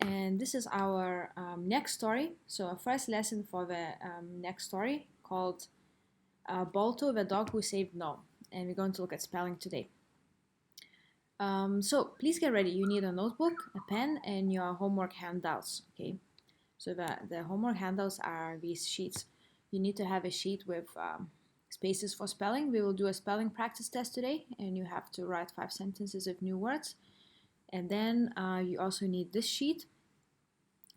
and this is our next story. So our first lesson for the next story called Balto, the dog who saved Nome, and we're going to look at spelling today. So please get ready. You need a notebook, a pen, and your homework handouts. Okay. So the homework handouts are these sheets. You need to have a sheet with spaces for spelling. We will do a spelling practice test today, and you have to write 5 sentences of new words. And then you also need this sheet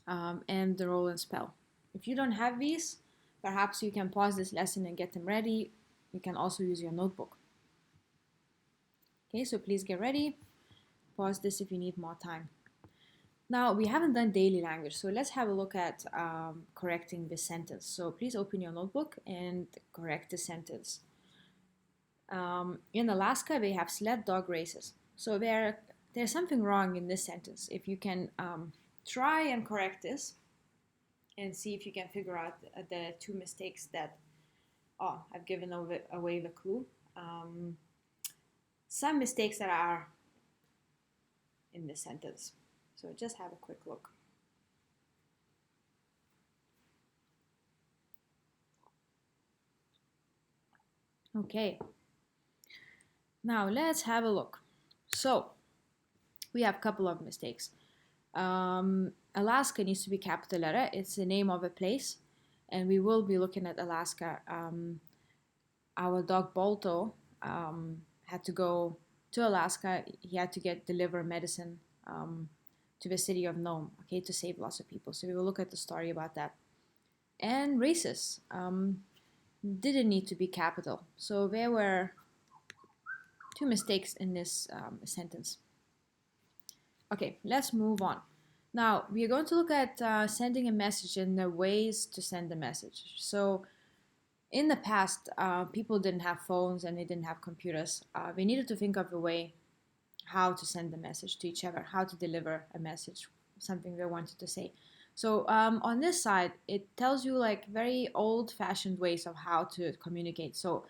and the roll and spell. If you don't have these, perhaps you can pause this lesson and get them ready. You can also use your notebook. Okay, so please get ready. Pause this if you need more time. Now, we haven't done daily language, so let's have a look at correcting this sentence. So please open your notebook and correct the sentence. In Alaska, they have sled dog races. So there's something wrong in this sentence. If you can try and correct this and see if you can figure out the two mistakes that, I've given away the clue. Some mistakes that are in this sentence. So just have a quick look. Okay. Now let's have a look. So we have a couple of mistakes. Alaska needs to be capital letter. It's the name of a place, and we will be looking at Alaska. Our dog Balto had to go to Alaska. He had to deliver medicine to the city of Nome, okay, to save lots of people. So we will look at the story about that. And races didn't need to be capital. So there were two mistakes in this sentence. Okay, let's move on. Now, we are going to look at sending a message and the ways to send a message. So in the past, people didn't have phones and they didn't have computers. They needed to think of a way how to send a message to each other, how to deliver a message, something they wanted to say. So on this side, it tells you like very old-fashioned ways of how to communicate. So,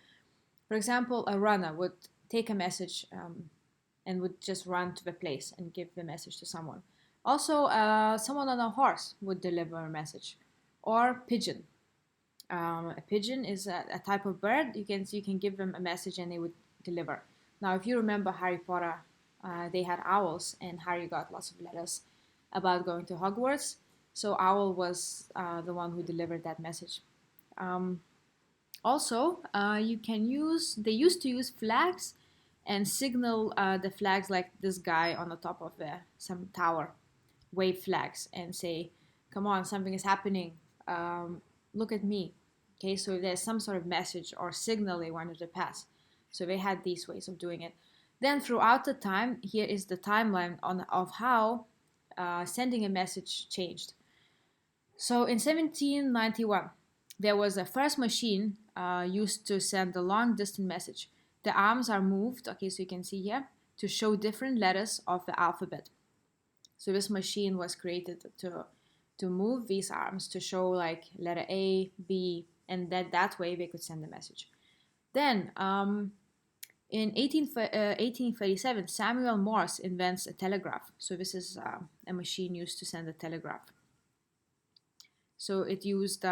for example, a runner would take a message and would just run to the place and give the message to someone. Also, someone on a horse would deliver a message, or pigeon. A pigeon is a type of bird. You can give them a message and they would deliver. Now, if you remember Harry Potter, they had owls, and Harry got lots of letters about going to Hogwarts. So owl was the one who delivered that message. Also, they used to use flags and signal the flags like this guy on the top of some tower, wave flags and say, come on, something is happening, look at me. Okay, so there's some sort of message or signal they wanted to pass. So they had these ways of doing it. Then throughout the time, here is the timeline of how sending a message changed. So in 1791, there was a first machine used to send a long distance message. The arms are moved, okay, so you can see here, to show different letters of the alphabet. So this machine was created to move these arms to show like letter A, B, and that way they could send the message. Then in 1837, Samuel Morse invents a telegraph. So this is a machine used to send a telegraph. So it used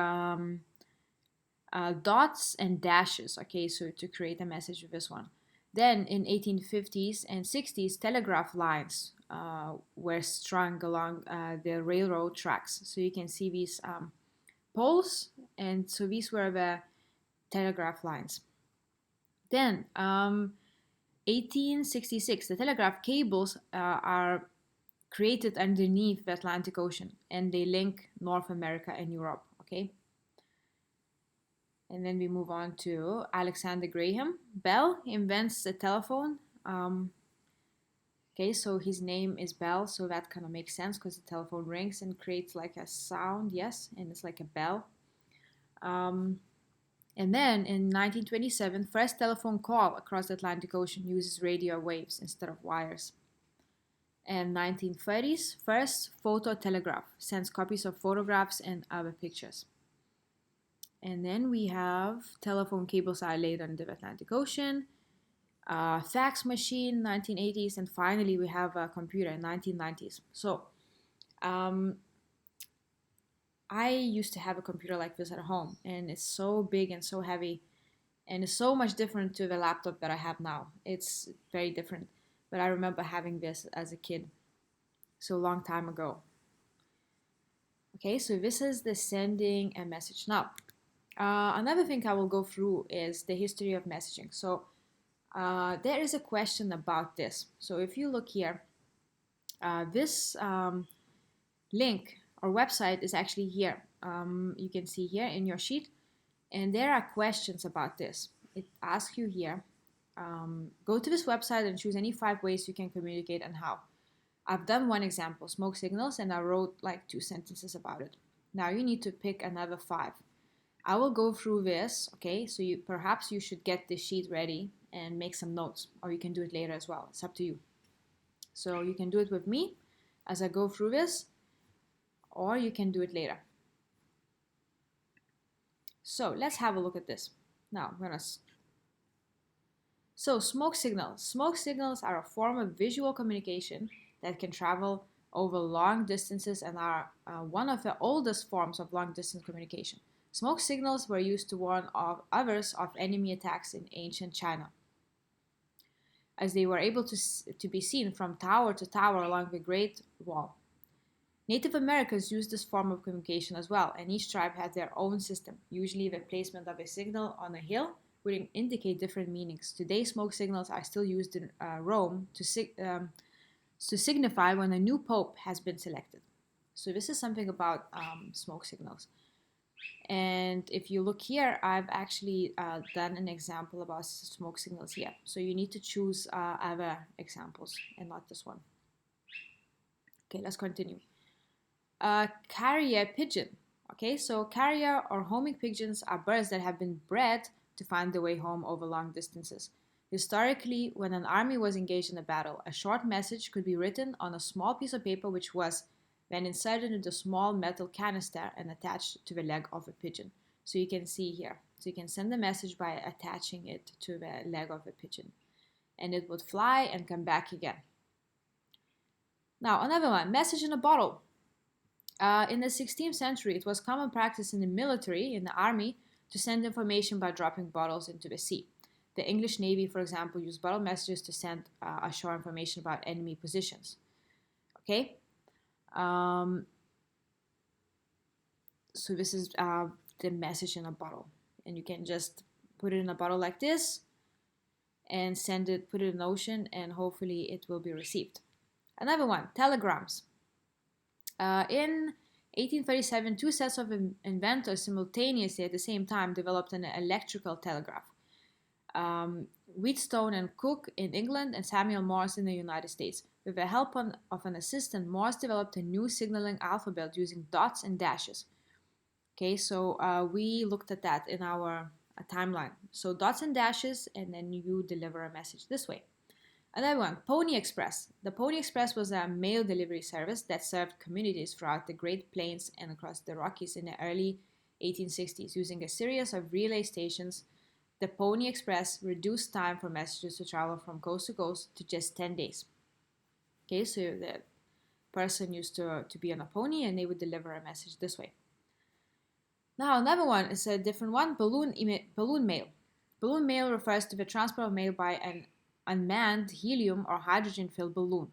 dots and dashes, okay, so to create a message with this one. Then in 1850s and 60s, telegraph lines were strung along the railroad tracks. So you can see these poles, and so these were the telegraph lines. Then 1866, the telegraph cables are created underneath the Atlantic Ocean, and they link North America and Europe, okay? And then we move on to Alexander Graham Bell invents the telephone. Okay, so his name is Bell, so that kind of makes sense because the telephone rings and creates like a sound, yes, and it's like a bell. And then in 1927, first telephone call across the Atlantic Ocean uses radio waves instead of wires. And 1930s, first photo telegraph sends copies of photographs and other pictures. And then we have telephone cables are laid under the Atlantic Ocean, fax machine, 1980s, and finally we have a computer in 1990s. So Um, I used to have a computer like this at home, and it's so big and so heavy, and it's so much different to the laptop that I have now. It's very different, but I remember having this as a kid, so long time ago. Okay, so this is the sending a message. Now, another thing I will go through is the history of messaging. So there is a question about this. So if you look here, this link or website is actually here. You can see here in your sheet, and there are questions about this. It asks you here, go to this website and choose any 5 ways you can communicate and how. I've done one example, smoke signals, and I wrote like 2 sentences about it. Now you need to pick another 5. I will go through this, okay? So perhaps you should get the sheet ready and make some notes, or you can do it later as well. It's up to you. So you can do it with me as I go through this, or you can do it later. So let's have a look at this. Now I'm gonna. So smoke signals. Smoke signals are a form of visual communication that can travel over long distances and are one of the oldest forms of long distance communication. Smoke signals were used to warn others of enemy attacks in ancient China, as they were able to be seen from tower to tower along the Great Wall. Native Americans used this form of communication as well, and each tribe had their own system. Usually, the placement of a signal on a hill would indicate different meanings. Today, smoke signals are still used in Rome to signify when a new pope has been selected. So this is something about smoke signals. And if you look here, I've actually done an example about smoke signals here. So you need to choose other examples and not this one. Okay, let's continue. Carrier pigeon. Okay, so carrier or homing pigeons are birds that have been bred to find their way home over long distances. Historically, when an army was engaged in a battle, a short message could be written on a small piece of paper, which was then inserted into a small metal canister and attached to the leg of a pigeon. So you can see here. So you can send the message by attaching it to the leg of a pigeon, and it would fly and come back again. Now, another one, message in a bottle. In the 16th century, it was common practice in the military, in the army, to send information by dropping bottles into the sea. The English Navy, for example, used bottle messages to send ashore information about enemy positions. Okay? So this is the message in a bottle. And you can just put it in a bottle like this and send it, put it in the ocean, and hopefully it will be received. Another one, telegrams. In 1837, 2 sets of inventors simultaneously at the same time developed an electrical telegraph. Wheatstone and Cook in England and Samuel Morse in the United States. With the help of an assistant, Morse developed a new signaling alphabet using dots and dashes. Okay, so we looked at that in our timeline. So dots and dashes, and then you deliver a message this way. Another one, Pony Express. The Pony Express was a mail delivery service that served communities throughout the Great Plains and across the Rockies in the early 1860s. Using a series of relay stations, the Pony Express reduced time for messages to travel from coast to coast to just 10 days. Okay, so the person used to be on a pony and they would deliver a message this way. Now, another one is a different one, balloon mail. Balloon mail refers to the transport of mail by an unmanned helium or hydrogen-filled balloon.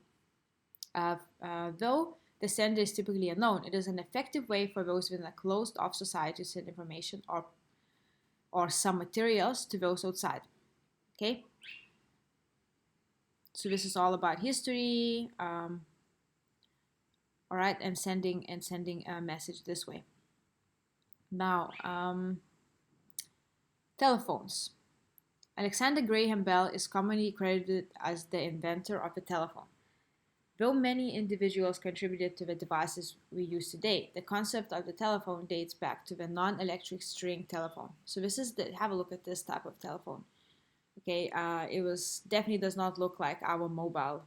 Though the sender is typically unknown, it is an effective way for those within a closed-off society to send information or some materials to those outside. Okay? So this is all about history, all right, and sending a message this way. Now, telephones. Alexander Graham Bell is commonly credited as the inventor of the telephone. Though many individuals contributed to the devices we use today, the concept of the telephone dates back to the non-electric string telephone. So this is have a look at this type of telephone. Okay, it was definitely does not look like our mobile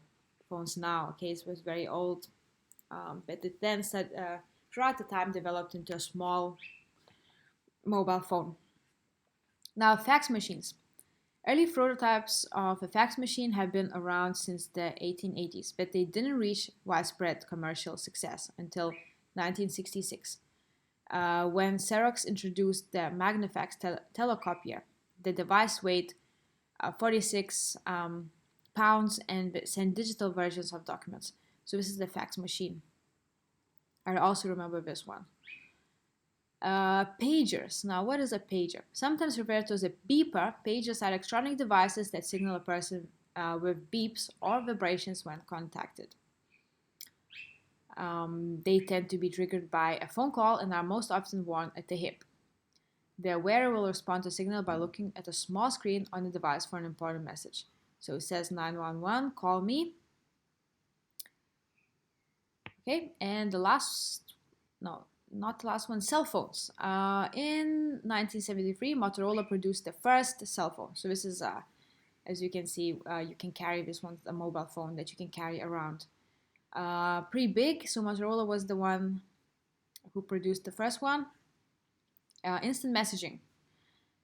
phones now. Okay, it was very old, but it then throughout the time developed into a small mobile phone. Now, fax machines. Early prototypes of a fax machine have been around since the 1880s, but they didn't reach widespread commercial success until 1966, when Xerox introduced the Magnafax telecopier. The device weighed 46 pounds and sent digital versions of documents. So this is the fax machine. I also remember this one. Pagers. Now, what is a pager? Sometimes referred to as a beeper, pagers are electronic devices that signal a person with beeps or vibrations when contacted. They tend to be triggered by a phone call and are most often worn at the hip. The wearer will respond to signal by looking at a small screen on the device for an important message. So it says 911, call me. Okay, and the last, no, not the last one, cell phones. In 1973, Motorola produced the first cell phone. So this is, as you can see, you can carry this one, a mobile phone that you can carry around. Pretty big, so Motorola was the one who produced the first one. Instant messaging.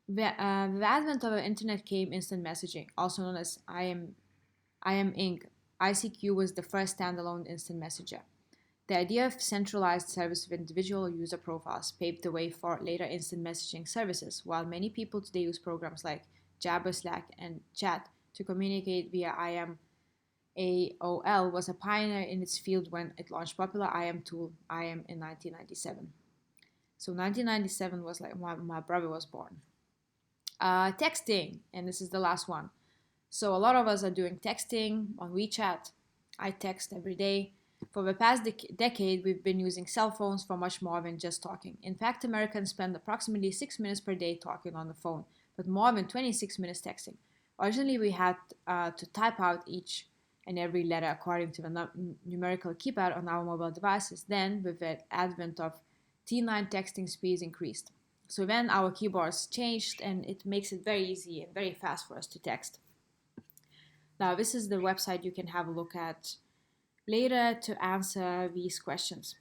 The advent of the internet came instant messaging, also known as IM Inc. ICQ was the first standalone instant messenger. The idea of centralized service of individual user profiles paved the way for later instant messaging services, while many people today use programs like Jabber, Slack, and Chat to communicate via IM. AOL was a pioneer in its field when it launched popular IM tool IM in 1997. So 1997 was like when my brother was born. Texting, and this is the last one. So a lot of us are doing texting on WeChat. I text every day. For the past decade, we've been using cell phones for much more than just talking. In fact, Americans spend approximately 6 minutes per day talking on the phone, but more than 26 minutes texting. Originally, we had to type out each and every letter according to the numerical keypad on our mobile devices. Then, with the advent of T9, texting speeds increased. So then our keyboards changed, and it makes it very easy and very fast for us to text. Now, this is the website you can have a look at later to answer these questions.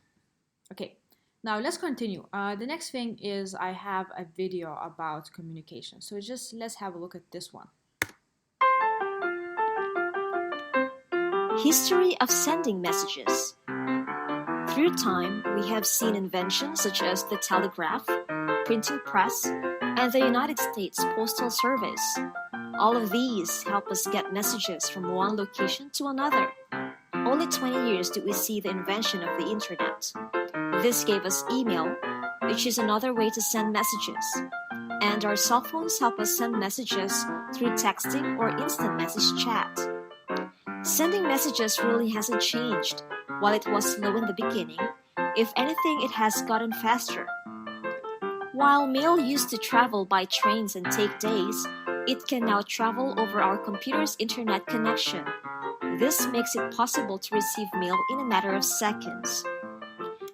Okay, now let's continue. The next thing is I have a video about communication. So just let's have a look at this one. History of sending messages. Through time, we have seen inventions such as the telegraph, printing press, and the United States Postal Service. All of these help us get messages from one location to another. Only 20 years did we see the invention of the internet. This gave us email, which is another way to send messages. And our cell phones help us send messages through texting or instant message chat. Sending messages really hasn't changed. While it was slow in the beginning, if anything, it has gotten faster. While mail used to travel by trains and take days, it can now travel over our computer's internet connection. This makes it possible to receive mail in a matter of seconds.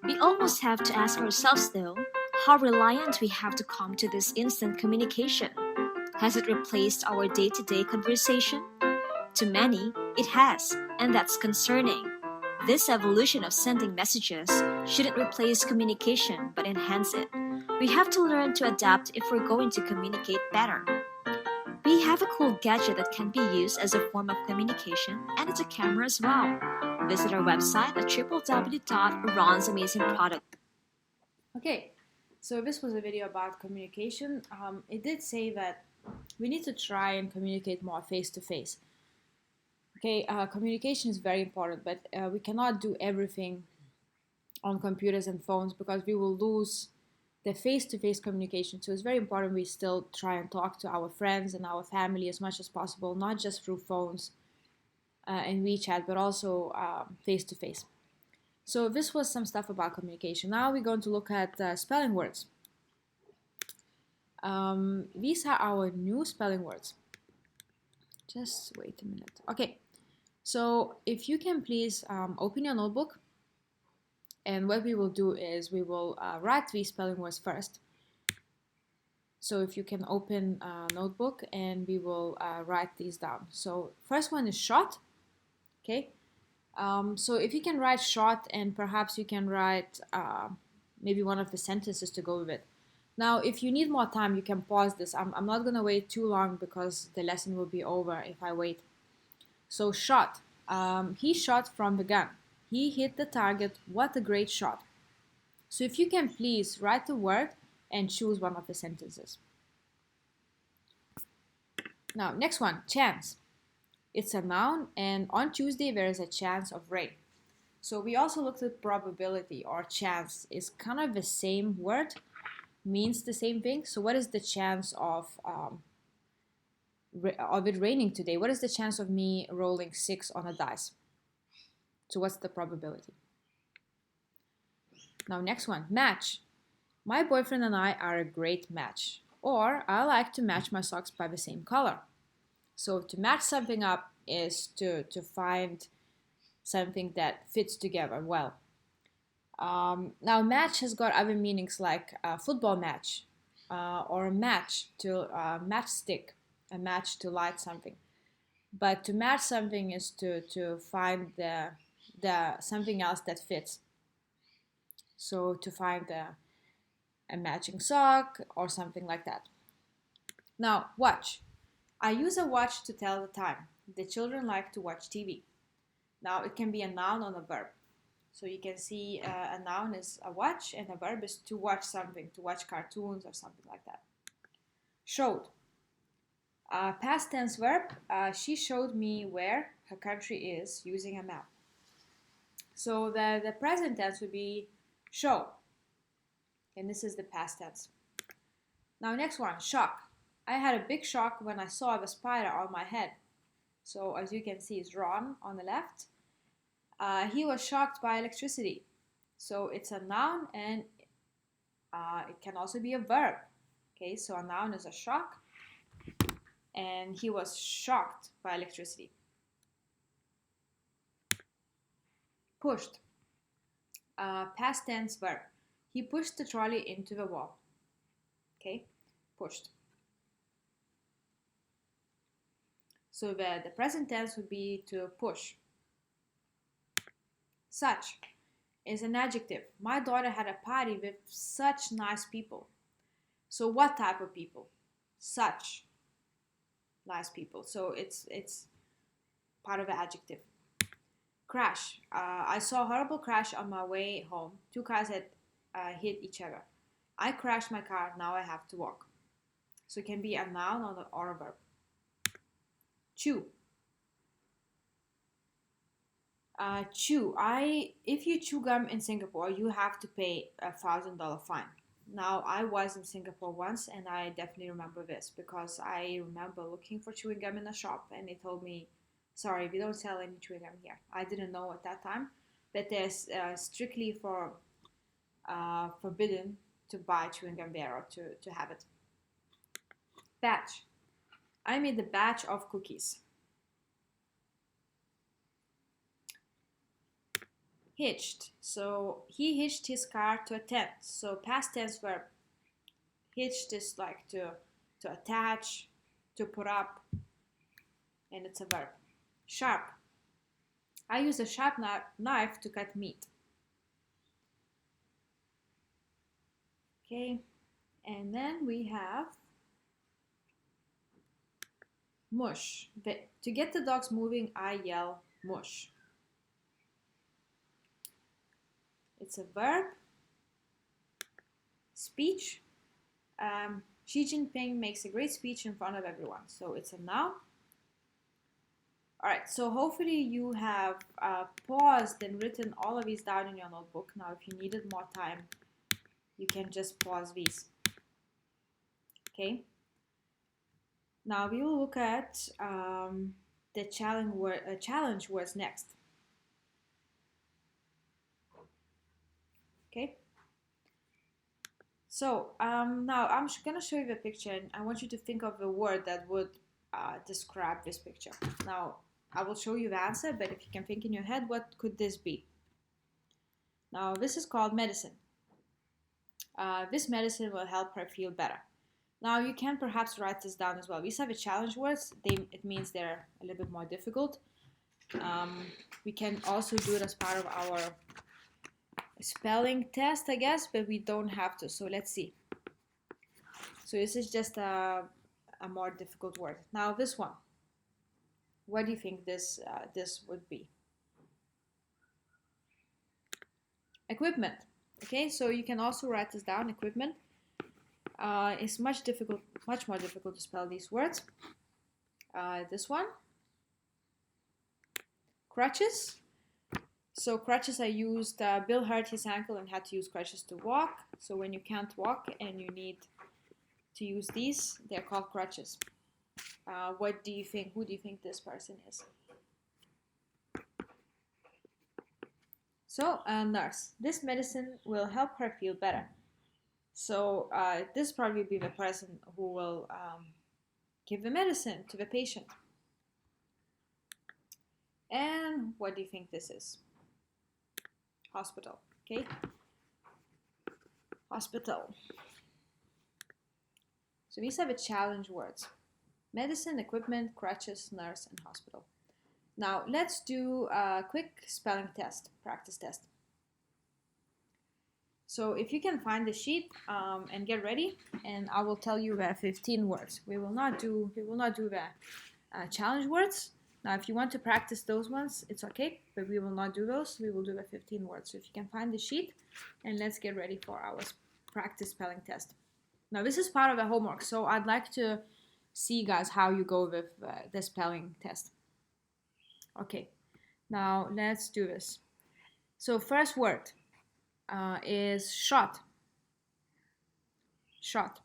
We almost have to ask ourselves, though, how reliant we have to come to this instant communication. Has it replaced our day-to-day conversation? To many, it has, and that's concerning. This evolution of sending messages shouldn't replace communication, but enhance it. We have to learn to adapt if we're going to communicate better. We have a cool gadget that can be used as a form of communication, and it's a camera as well. Visit our website at www.ron's Amazing Product. Okay, so this was a video about communication. It did say that we need to try and communicate more face-to-face. Okay, communication is very important, but we cannot do everything on computers and phones because we will lose the face-to-face communication. So it's very important we still try and talk to our friends and our family as much as possible, not just through phones and WeChat, but also face-to-face. So this was some stuff about communication. Now we're going to look at spelling words. These are our new spelling words. Just wait a minute. Okay, so if you can please open your notebook. And what we will do is we will write these spelling words first. So if you can open a notebook and we will write these down. So first one is shot. Okay. So if you can write shot and perhaps you can write maybe one of the sentences to go with it. Now, if you need more time, you can pause this. I'm not going to wait too long because the lesson will be over if I wait. So, shot. He shot from the gun. He hit the target. What a great shot. So, if you can please write the word and choose one of the sentences. Now, next one, chance. It's a noun, and on Tuesday there is a chance of rain. So we also looked at probability or chance. Is kind of the same word, means the same thing. So what is the chance of it raining today? What is the chance of me rolling 6 on a dice? So what's the probability? Now next one, match. My boyfriend and I are a great match. Or I like to match my socks by the same color. So to match something up is to find something that fits together well. Now match has got other meanings like a football match or a match to matchstick, a match to light something. But to match something is to find the something else that fits. So to find a matching sock or something like that. Now watch. I use a watch to tell the time. The children like to watch TV. Now it can be a noun or a verb. So you can see a noun is a watch and a verb is to watch something, to watch cartoons or something like that. Showed. Past tense verb, she showed me where her country is using a map. So the present tense would be show. And this is the past tense. Now next one, shock. I had a big shock when I saw the spider on my head. So as you can see, it's Ron on the left. He was shocked by electricity. So it's a noun and it can also be a verb. Okay, so a noun is a shock and he was shocked by electricity. Pushed. Past tense verb. He pushed the trolley into the wall. Okay, pushed. So the present tense would be to push. Such is an adjective. My daughter had a party with such nice people. So what type of people? Such nice people. So it's part of the adjective. Crash. I saw a horrible crash on my way home. Two cars had hit each other. I crashed my car. Now I have to walk. So it can be a noun or a verb. Chew. Chew. If you chew gum in Singapore, you have to pay $1,000 fine. Now, I was in Singapore once, and I definitely remember this because I remember looking for chewing gum in a shop, and they told me, "Sorry, we don't sell any chewing gum here." I didn't know at that time, but there's strictly forbidden to buy chewing gum there or to have it. Batch. I made a batch of cookies. Hitched. So he hitched his car to a tent. So past tense verb. Hitched is like to attach, to put up, and it's a verb. Sharp. I use a sharp knife to cut meat. Okay, and then we have mush. To get the dogs moving, I yell mush. It's a verb. Speech. Xi Jinping makes a great speech in front of everyone. So it's a noun. All right, so hopefully you have paused and written all of these down in your notebook. Now, if you needed more time, you can just pause these. Okay. Now we will look at the challenge words next. Okay. So now I'm going to show you the picture, and I want you to think of the word that would describe this picture. Now I will show you the answer, but if you can think in your head, what could this be? Now this is called medicine. This medicine will help her feel better. Now you can perhaps write this down as well. These are the challenge words. It means they're a little bit more difficult. We can also do it as part of our spelling test, I guess, but we don't have to. So let's see. So this is just a more difficult word. Now this one, what do you think this would be? Equipment. Okay, so you can also write this down. Equipment. It's much more difficult to spell these words. This one, crutches. So crutches are used. Bill hurt his ankle and had to use crutches to walk. So when you can't walk and you need to use these, they're called crutches. What do you think? Who do you think this person is? So a nurse. This medicine will help her feel better. So this probably be the person who will give the medicine to the patient. And what do you think this is? Hospital. Okay. Hospital. So these are the challenge words. Medicine, equipment, crutches, nurse, and hospital. Now let's do a quick spelling test, practice test. So if you can find the sheet and get ready, and I will tell you the 15 words. We will not do the challenge words. Now, if you want to practice those ones, it's okay, but we will not do those. We will do the 15 words. So if you can find the sheet, and let's get ready for our practice spelling test. Now, this is part of the homework, so I'd like to see, guys, how you go with the spelling test. Okay, now let's do this. So first word is shot. Shot.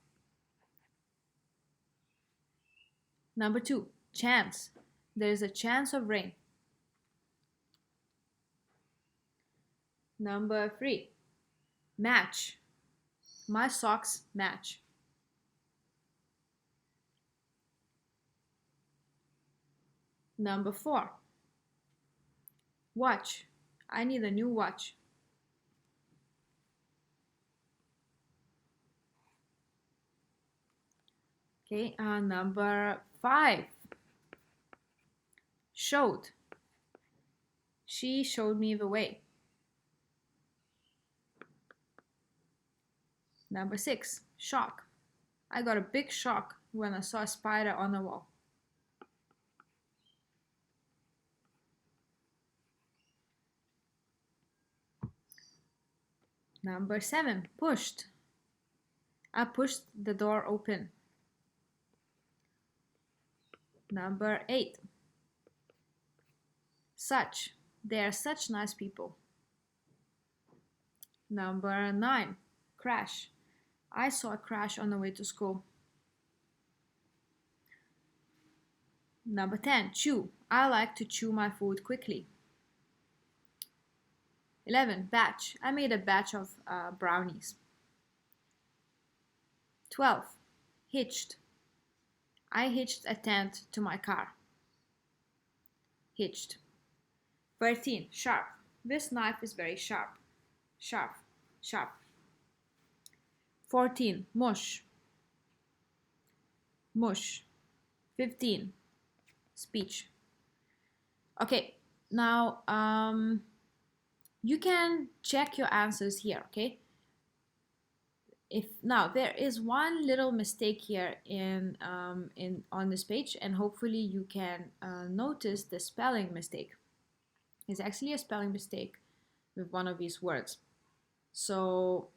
Number 2, chance. There's a chance of rain. Number 3, match. My socks match. Number 4, watch. I need a new watch. Okay, number 5, showed. She showed me the way. Number 6, shock. I got a big shock when I saw a spider on the wall. Number 7, pushed. I pushed the door open. Number 8, such. They are such nice people. Number 9, crash. I saw a crash on the way to school. Number 10, chew. I like to chew my food quickly. 11, batch. I made a batch of brownies. 12, hitched. I hitched a tent to my car. Hitched. 13, sharp. This knife is very sharp. Sharp, sharp. 14, mush. Mush. 15, speech. Okay, now you can check your answers here, okay? Now there is one little mistake here on this page, and hopefully you can notice the spelling mistake. It's actually a spelling mistake with one of these words. So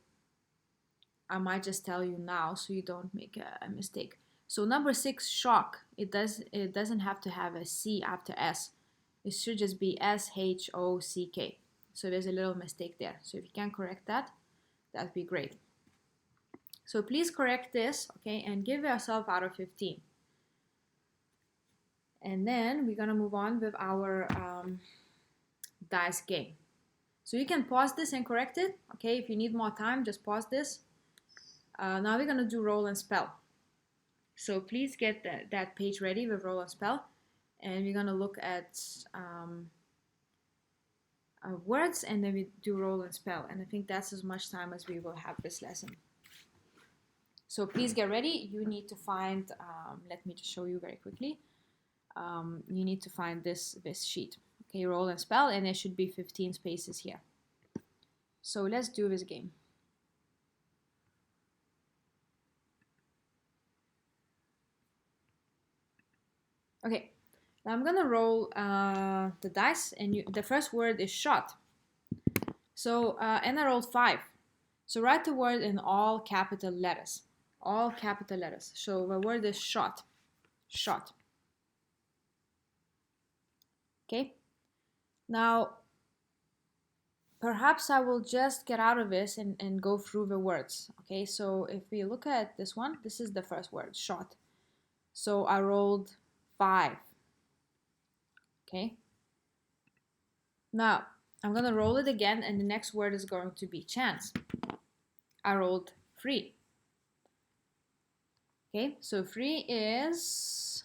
I might just tell you now so you don't make a mistake. So number 6, shock. It doesn't have to have a C after S. It should just be SHOCK. So there's a little mistake there. So if you can correct that, that'd be great. So please correct this, okay, and give yourself out of 15. And then we're gonna move on with our dice game. So you can pause this and correct it, okay? If you need more time, just pause this. Now we're gonna do roll and spell. So please get that page ready with roll and spell, and we're gonna look at words, and then we do roll and spell. And I think that's as much time as we will have this lesson. So please get ready. You need to find, let me just show you very quickly. You need to find this sheet. Okay, roll and spell, and there should be 15 spaces here. So let's do this game. Okay, now I'm gonna roll the dice, and the first word is shot. So, and I rolled 5. So write the word in all capital letters. All capital letters. So the word is shot. Shot. Okay? Now, perhaps I will just get out of this and go through the words. Okay, so if we look at this one, this is the first word, shot. So I rolled 5. Okay? Now, I'm gonna roll it again, and the next word is going to be chance. I rolled 3. Okay, so 3 is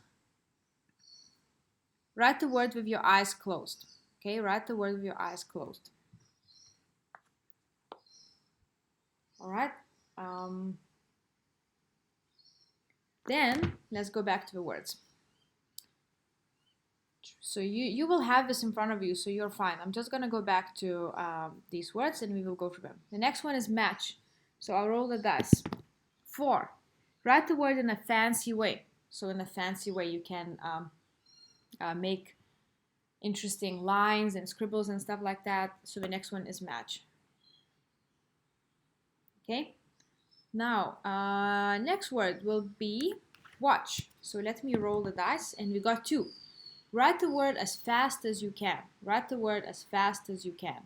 write the word with your eyes closed. Okay, write the word with your eyes closed. All right. Um, then let's go back to the words. So you will have this in front of you, so you're fine. I'm just gonna go back to these words and we will go through them. The next one is match. So I'll roll the dice. 4. Write the word in a fancy way. So in a fancy way, you can make interesting lines and scribbles and stuff like that. So the next one is match. Okay. Now, next word will be watch. So let me roll the dice, and we got 2. Write the word as fast as you can. Write the word as fast as you can.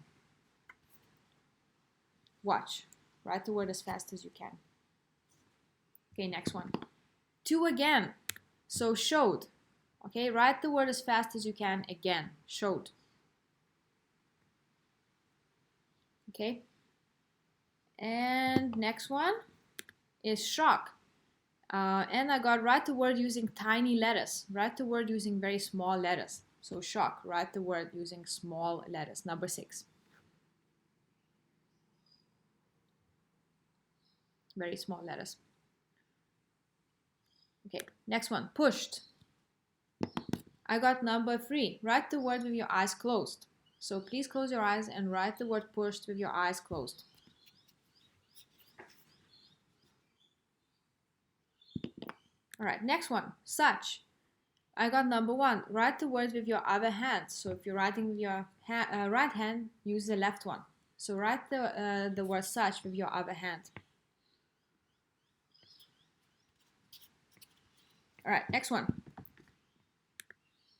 Watch. Write the word as fast as you can. Okay, next one. 2 again. So showed. Okay, write the word as fast as you can again. Showed. Okay. And next one is shock. And I got write the word using tiny letters. Write the word using very small letters. So shock, write the word using small letters. Number 6. Very small letters. Okay, next one, pushed. I got number 3. Write the word with your eyes closed. So please close your eyes and write the word pushed with your eyes closed. All right, next one, such. I got number 1. Write the word with your other hand. So if you're writing with your right hand, use the left one. So write the word such with your other hand. All right, next one.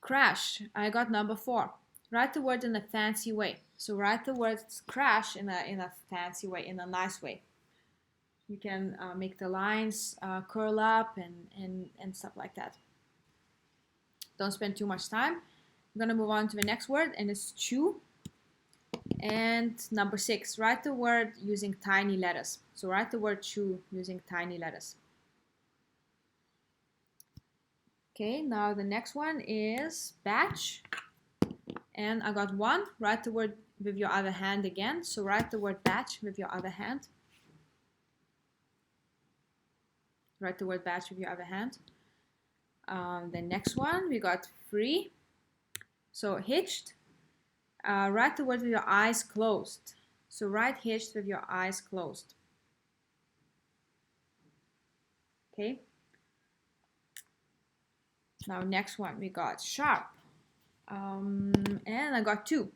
Crash. I got number 4. Write the word in a fancy way. So write the word crash in a fancy way, in a nice way. You can make the lines curl up and stuff like that. Don't spend too much time. I'm gonna move on to the next word, and it's chew. And number 6, write the word using tiny letters. So write the word chew using tiny letters. Okay, now the next one is batch. And I got 1. Write the word with your other hand again. So write the word batch with your other hand. Write the word batch with your other hand. The next one, we got 3. So hitched. Write the word with your eyes closed. So write hitched with your eyes closed. Okay. Now next one, we got sharp. And I got 2.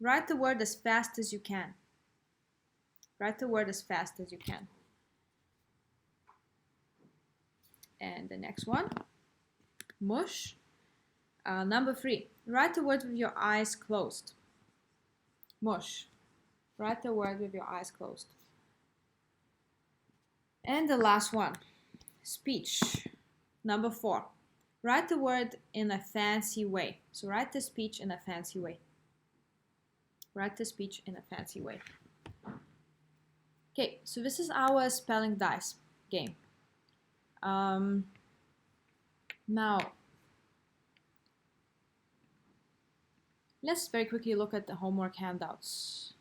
Write the word as fast as you can. Write the word as fast as you can. And the next one, mush. Number 3, write the word with your eyes closed. Mush. Write the word with your eyes closed. And the last one, speech. Number 4, write the word in a fancy way. So write the speech in a fancy way. Write the speech in a fancy way. Okay, so this is our spelling dice game. Now, let's very quickly look at the homework handouts.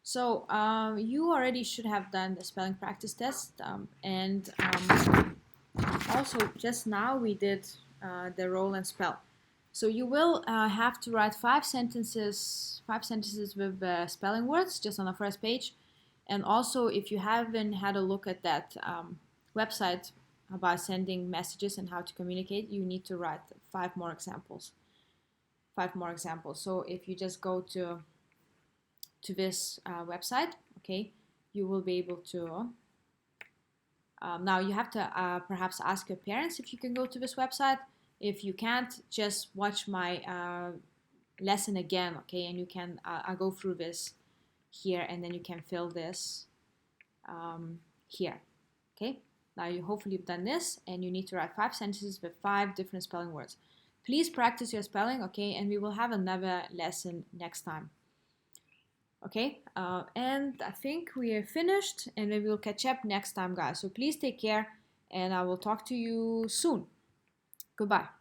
So you already should have done the spelling practice test, and also just now we did the roll and spell. So you will have to write 5 sentences with spelling words just on the first page. And also, if you haven't had a look at that website, about sending messages and how to communicate, you need to write 5 more examples. 5 more examples. So if you just go to this website, okay, you will be able to. Now you have to perhaps ask your parents if you can go to this website. If you can't, just watch my lesson again, okay, and you can I'll go through this here, and then you can fill this here, okay. Now you hopefully you've done this, and you need to write 5 sentences with 5 different spelling words. Please practice your spelling, okay, and we will have another lesson next time. Okay, and I think we are finished, and we will catch up next time, guys. So please take care, and I will talk to you soon. Goodbye.